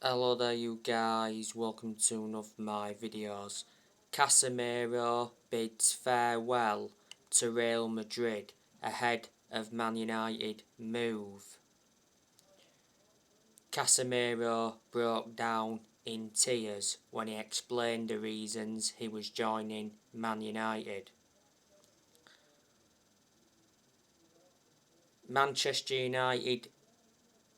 Hello there you guys, welcome to one of my videos. Casemiro bids farewell to Real Madrid ahead of Man United move. Casemiro broke down in tears when he explained the reasons he was joining Man United. Manchester United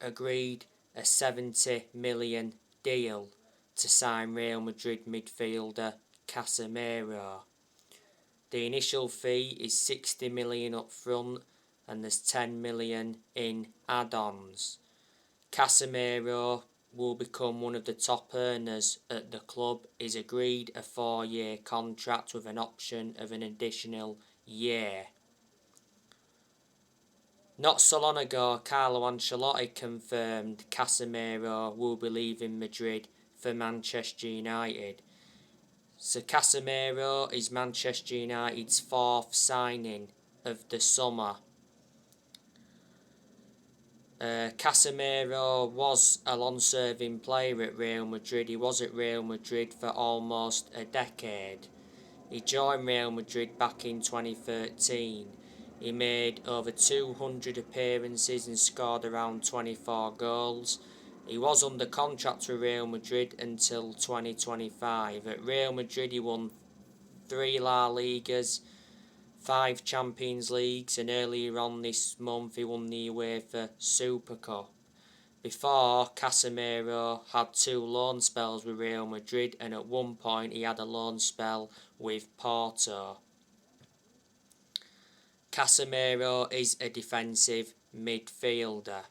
agreed a 70 million deal to sign Real Madrid midfielder Casemiro. The initial fee is 60 million up front and there's 10 million in add-ons. Casemiro will become one of the top earners at the club. He's agreed a 4-year contract with an option of an additional year. Not so long ago, Carlo Ancelotti confirmed Casemiro will be leaving Madrid for Manchester United. So Casemiro is Manchester United's 4th signing of the summer. Casemiro was a long-serving player at Real Madrid. He was at Real Madrid for almost a decade. He joined Real Madrid back in 2013. He made over 200 appearances and scored around 24 goals. He was under contract with Real Madrid until 2025. At Real Madrid he won 3 La Ligas, 5 Champions Leagues, and earlier on this month he won the UEFA Super Cup. Before, Casemiro had 2 loan spells with Real Madrid, and at one point he had a loan spell with Porto. Casemiro is a defensive midfielder.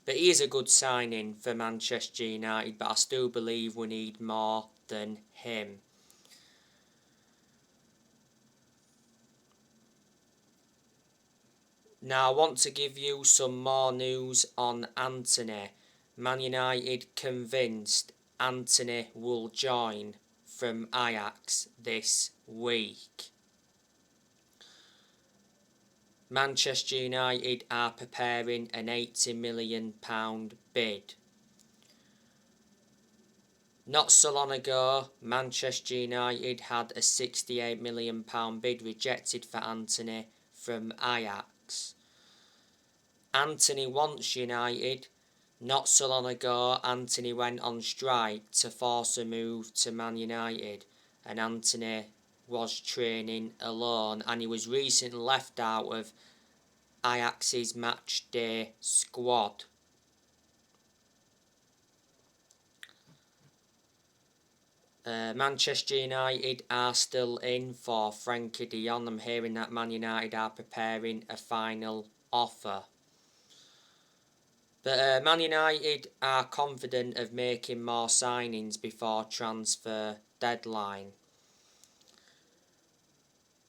But he is a good signing for Manchester United, but I still believe we need more than him. Now I want to give you some more news on Antony. Man United convinced Antony will join from Ajax this week. Manchester United are preparing an £80 million bid. Not so long ago, Manchester United had a £68 million bid rejected for Antony from Ajax. Antony wants United. Not so long ago, Antony went on strike to force a move to Man United, and Antony was training alone, and he was recently left out of Ajax's match day squad. Manchester United are still in for Frankie de Jong. I'm hearing that Man United are preparing a final offer. But Man United are confident of making more signings before transfer deadline.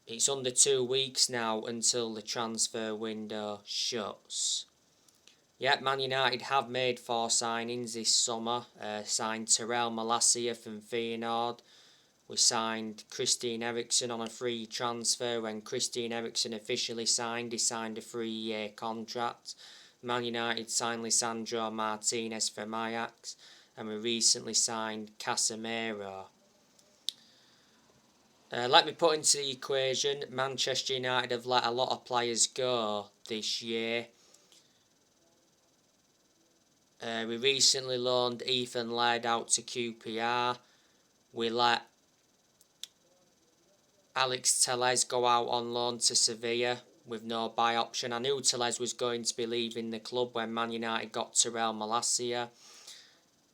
It's under 2 weeks now until the transfer window shuts. Yet Man United have made 4 signings this summer. Signed Terrell Malacia from Feyenoord. We signed Christian Eriksen on a free transfer. When Christian Eriksen officially signed, he signed a 3-year contract. Man United signed Lisandro Martinez from Ajax, and we recently signed Casemiro. Let me put into the equation, Manchester United have let a lot of players go this year. We recently loaned Ethan Laird out to QPR. We let Alex Telles go out on loan to Sevilla with no buy option. I knew Telles was going to be leaving the club when Man United got Terrell Malacia.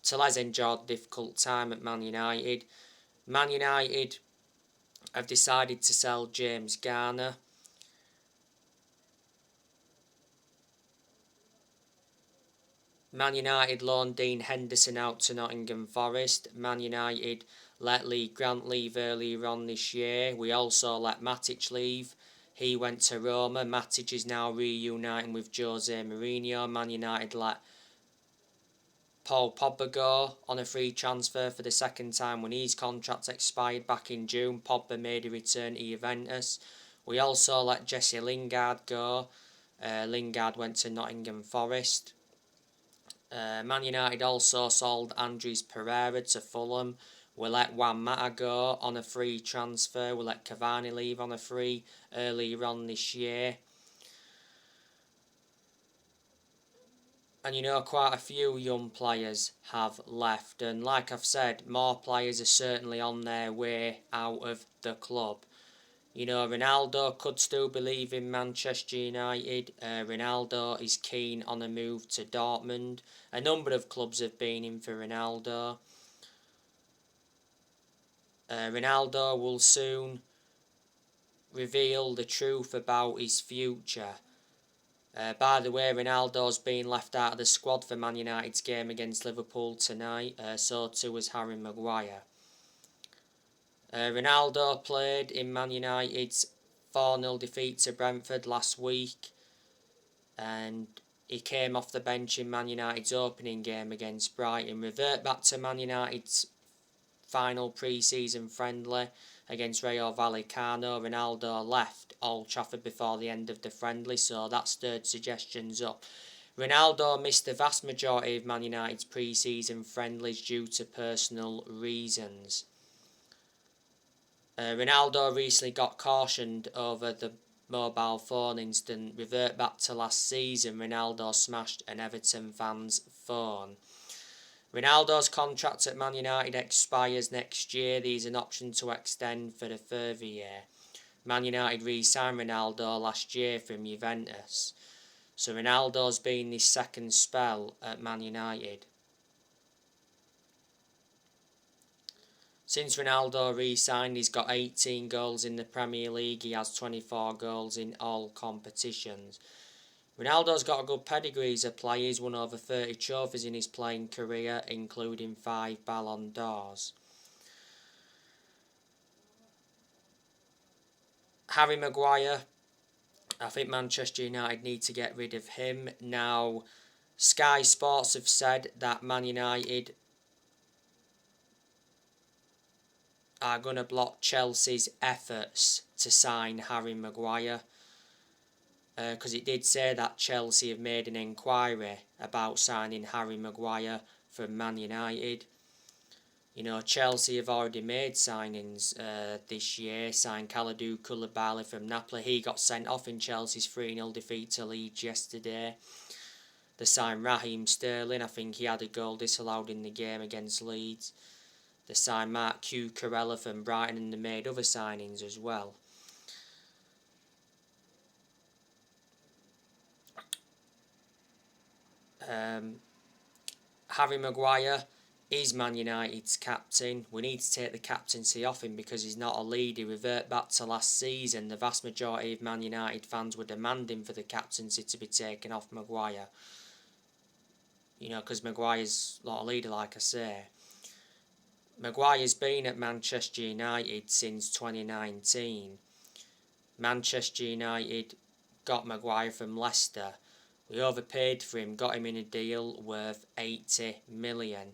Telles enjoyed a difficult time at Man United. Man United have decided to sell James Garner. Man United loaned Dean Henderson out to Nottingham Forest. Man United let Lee Grant leave earlier on this year. We also let Matic leave. He went to Roma. Matic is now reuniting with Jose Mourinho. Man United let Paul Pogba go on a free transfer for the second time when his contract expired back in June. Pogba made a return to Juventus. We also let Jesse Lingard go. Lingard went to Nottingham Forest. Man United also sold Andres Pereira to Fulham. We let Juan Mata go on a free transfer. We let Cavani leave on a free earlier on this year. And quite a few young players have left. And like I've said, more players are certainly on their way out of the club. Ronaldo could still be leaving Manchester United. Ronaldo is keen on a move to Dortmund. A number of clubs have been in for Ronaldo. Ronaldo will soon reveal the truth about his future. By the way, Ronaldo's been left out of the squad for Man United's game against Liverpool tonight. So too was Harry Maguire. Ronaldo played in Man United's 4-0 defeat to Brentford last week, and he came off the bench in Man United's opening game against Brighton. Revert back to Man United's final pre-season friendly against Rayo Vallecano. Ronaldo left Old Trafford before the end of the friendly, so that stirred suggestions up. Ronaldo missed the vast majority of Man United's pre-season friendlies due to personal reasons. Ronaldo recently got cautioned over the mobile phone incident. Revert back to last season, Ronaldo smashed an Everton fan's phone. Ronaldo's contract at Man United expires next year. There's an option to extend for a further year. Man United re-signed Ronaldo last year from Juventus. So Ronaldo's been his second spell at Man United. Since Ronaldo re-signed, he's got 18 goals in the Premier League. He has 24 goals in all competitions. Ronaldo's got a good pedigree as a player. He's won over 30 trophies in his playing career, including 5 Ballon d'Ors. Harry Maguire, I think Manchester United need to get rid of him. Now, Sky Sports have said that Man United are going to block Chelsea's efforts to sign Harry Maguire. Because it did say that Chelsea have made an inquiry about signing Harry Maguire from Man United. Chelsea have already made signings this year. Signed Kalidou Koulibaly from Napoli. He got sent off in Chelsea's 3-0 defeat to Leeds yesterday. They signed Raheem Sterling. I think he had a goal disallowed in the game against Leeds. They signed Mark Cucurella from Brighton, and they made other signings as well. Harry Maguire is Man United's captain. We need to take the captaincy off him because he's not a leader. Revert back to last season, the vast majority of Man United fans were demanding for the captaincy to be taken off Maguire. Because Maguire's not a leader, like I say. Maguire's been at Manchester United since 2019. Manchester United got Maguire from Leicester. We overpaid for him, got him in a deal worth 80 million.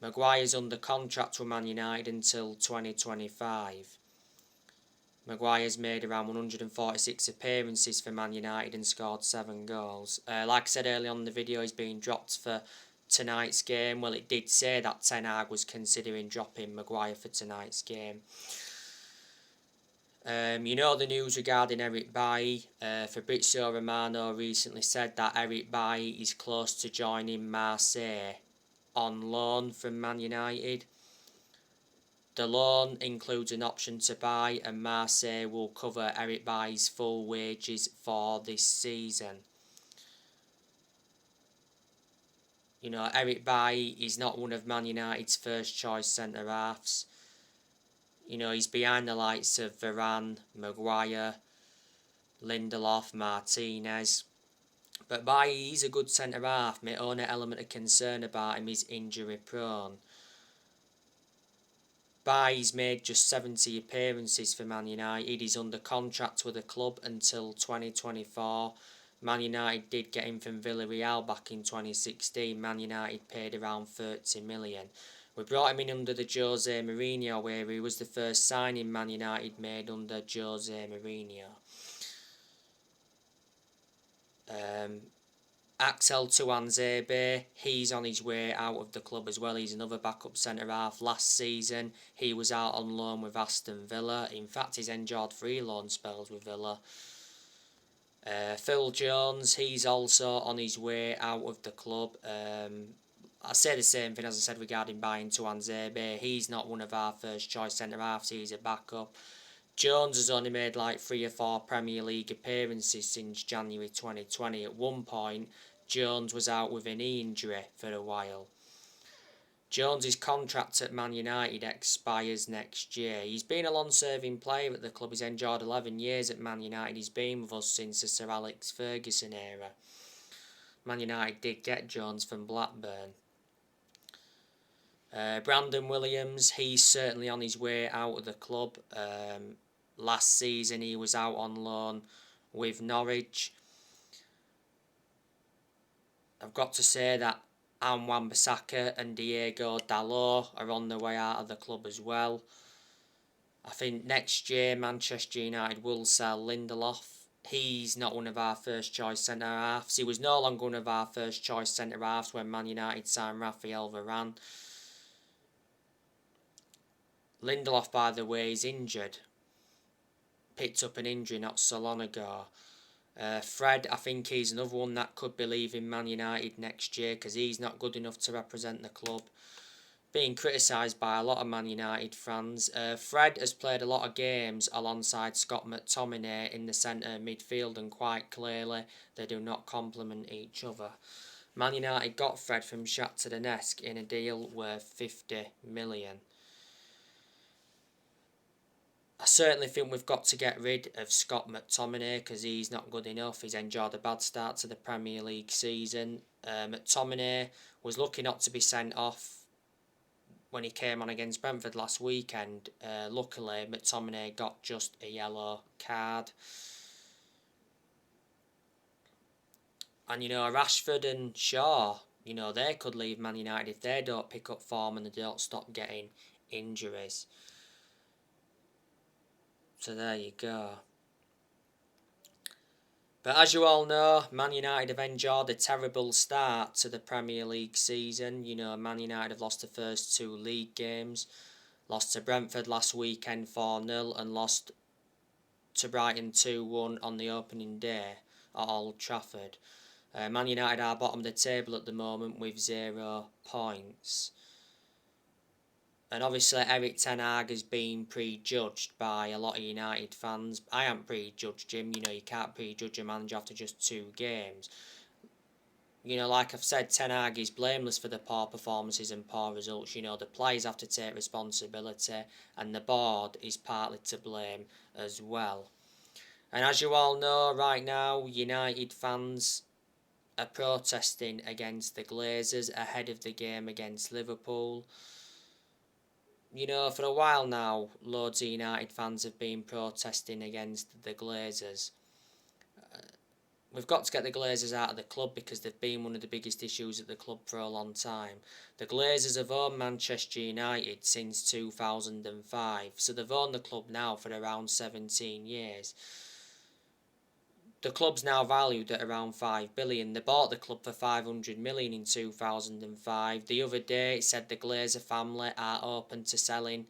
Maguire's under contract with Man United until 2025. Maguire's made around 146 appearances for Man United and scored 7 goals. Like I said earlier on in the video, he's been dropped for tonight's game. Well, it did say that Ten Hag was considering dropping Maguire for tonight's game. The news regarding Eric Bailly. Fabrizio Romano recently said that Eric Bailly is close to joining Marseille on loan from Man United. The loan includes an option to buy, and Marseille will cover Eric Bailly's full wages for this season. Eric Bailly is not one of Man United's first choice centre-halves. He's behind the likes of Varane, Maguire, Lindelof, Martinez. But Bailly is a good centre-half. My only element of concern about him is injury prone. Bailly's made just 70 appearances for Man United. He's under contract with the club until 2024. Man United did get him from Villarreal back in 2016. Man United paid around 30 million. We brought him in under the Jose Mourinho where he was the first signing Man United made under Jose Mourinho. Axel Tuanzebe, he's on his way out of the club as well. He's another backup centre-half. Last season, he was out on loan with Aston Villa. In fact, he's enjoyed 3 loan spells with Villa. Phil Jones, he's also on his way out of the club. I say the same thing as I said regarding buying Tuanzebe. He's not one of our first choice centre-halves, he's a backup. Jones has only made like 3 or 4 Premier League appearances since January 2020. At one point, Jones was out with a knee injury for a while. Jones's contract at Man United expires next year. He's been a long-serving player at the club. He's enjoyed 11 years at Man United. He's been with us since the Sir Alex Ferguson era. Man United did get Jones from Blackburn. Brandon Williams, he's certainly on his way out of the club. Last season he was out on loan with Norwich. I've got to say that Wan-Bissaka and Diego Dalot are on their way out of the club as well. I think next year Manchester United will sell Lindelof. He's not one of our first choice centre-halves. He was no longer one of our first choice centre-halves when Man United signed Raphael Varane. Lindelof, by the way, is injured. Picked up an injury not so long ago. Fred, I think he's another one that could be leaving Man United next year because he's not good enough to represent the club. Being criticised by a lot of Man United fans. Fred has played a lot of games alongside Scott McTominay in the centre midfield, and quite clearly they do not complement each other. Man United got Fred from Shakhtar Donetsk in a deal worth 50 million. I certainly think we've got to get rid of Scott McTominay because he's not good enough. He's enjoyed a bad start to the Premier League season. McTominay was lucky not to be sent off when he came on against Brentford last weekend. Luckily, McTominay got just a yellow card. And, Rashford and Shaw, they could leave Man United if they don't pick up form and they don't stop getting injuries. So there you go. But as you all know, Man United have enjoyed a terrible start to the Premier League season. Man United have lost the first 2 league games. Lost to Brentford last weekend 4-0 and lost to Brighton 2-1 on the opening day at Old Trafford. Man United are bottom of the table at the moment with 0 points. And obviously Eric Ten Hag has been prejudged by a lot of United fans. I haven't prejudged him. You can't prejudge a manager after just 2 games. Like I've said, Ten Hag is blameless for the poor performances and poor results. The players have to take responsibility and the board is partly to blame as well. And as you all know, right now, United fans are protesting against the Glazers ahead of the game against Liverpool. For a while now, loads of United fans have been protesting against the Glazers. We've got to get the Glazers out of the club because they've been one of the biggest issues at the club for a long time. The Glazers have owned Manchester United since 2005, so they've owned the club now for around 17 years. The club's now valued at around 5 billion. They bought the club for 500 million in 2005. The other day it said the Glazer family are open to selling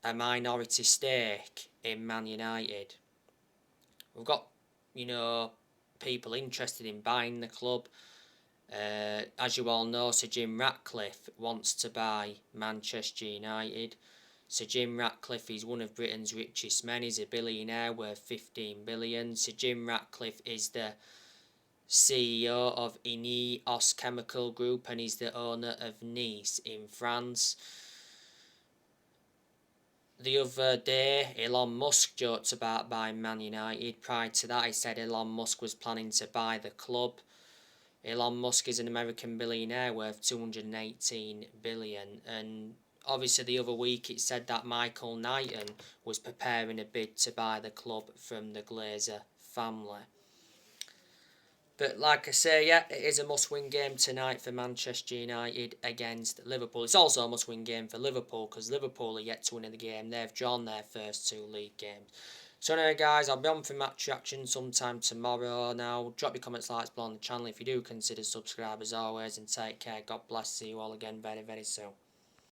a minority stake in Man United. We've got, people interested in buying the club. As you all know, Sir Jim Ratcliffe wants to buy Manchester United. Sir Jim Ratcliffe is one of Britain's richest men. He's a billionaire worth 15 billion. Sir Jim Ratcliffe is the CEO of Ineos Chemical Group and he's the owner of Nice in France. The other day, Elon Musk joked about buying Man United. Prior to that, he said Elon Musk was planning to buy the club. Elon Musk is an American billionaire worth 218 billion, and obviously the other week it said that Michael Knighton was preparing a bid to buy the club from the Glazer family. But like I say, yeah, it is a must-win game tonight for Manchester United against Liverpool. It's also a must-win game for Liverpool because Liverpool are yet to win in the game. They've drawn their first 2 league games. So anyway guys, I'll be on for match reaction sometime tomorrow now. Drop your comments, likes below on the channel if you do consider subscribe as always, and take care. God bless. See you all again very, very soon.